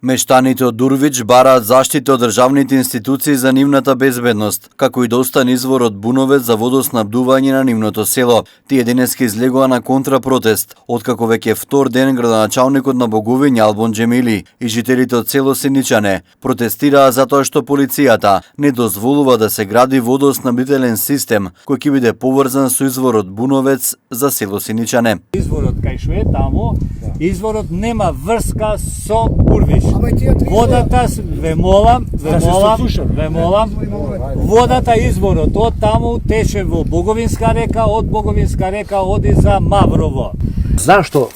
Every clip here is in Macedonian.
Мештаните од Дурвич бараат заштита од државните институции за нивната безбедност, како и да остане изворот Буновец за водоснабдување на нивното село. Тие денеска излегува на контрапротест, откако веќе втор ден градоначалникот на Боговиње Албон Џемили и жителите од село Синичане протестираа затоа што полицијата не дозволува да се гради водоснабдителен систем кој ќе биде поврзан со изворот Буновец за село Синичане. Изворот кај што е таму, изворот нема врска со Урвиш. Водата, ве молам, водата изворот од таму тече во Боговинска река, од Боговинска река оди за Маврово. Зашто,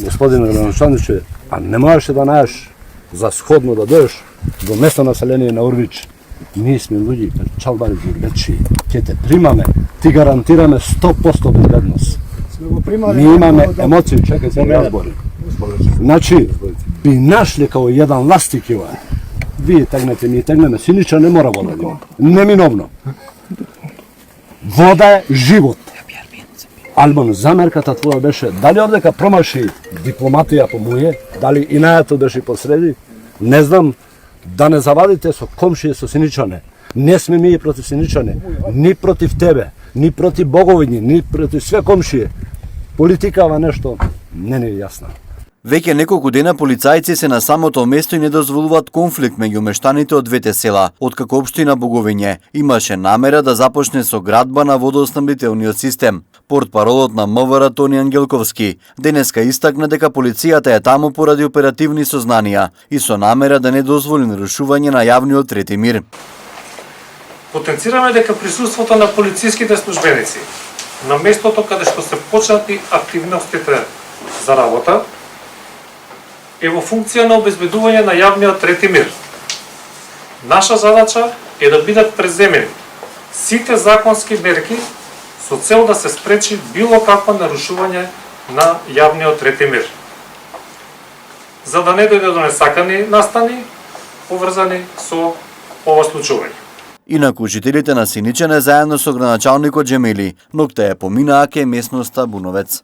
господин градоначалниче, а не можеше да најдеш за сходно да дојдеш до место население на Урвич? Ние сме луѓе, чалбари ѓурбечи, ќе те примаме, ти гарантираме 100% безбедност. Ние имаме емоции, чекај се разбори. Значи, би нашли као еден ластик ова. Вие тегнете, ние тегнеме, Синича не мора вода да има. Неминовно. Вода е живот. Албон, замерката твоја беше, дали одека промаши дипломатија по мује, дали инајато беше посреди, не знам, да не завадите со комшија со Синичане. Не сме ми против Синичане, ни против тебе, ни против Боговињи, ни против све комшија. Политикава нешто не е јасна. Веќе неколку дена полицајци се на самото место и не дозволуваат конфликт меѓу мештаните од двете села, откако општина Боговиње имаше намера да започне со градба на водоснабдителниот систем. Портпаролот на МВР Тони Ангелковски денеска истакна дека полицијата е таму поради оперативни сознанија и со намера да не дозволи нарушување на јавниот трети мир. Потенцираме дека присуството на полициските службеници на местото каде што се почнати активностите за работа е во функција на обезбедување на јавниот трети мир. Наша задача е да бидат преземени сите законски мерки со цел да се спречи било какво нарушување на јавниот трети мир. За да не дојде до несакани настани поврзани со ова случување. Инаку жителите на Синичане заедно со градоначалникот Џемили ноќта ја поминаа ке местноста Буновец.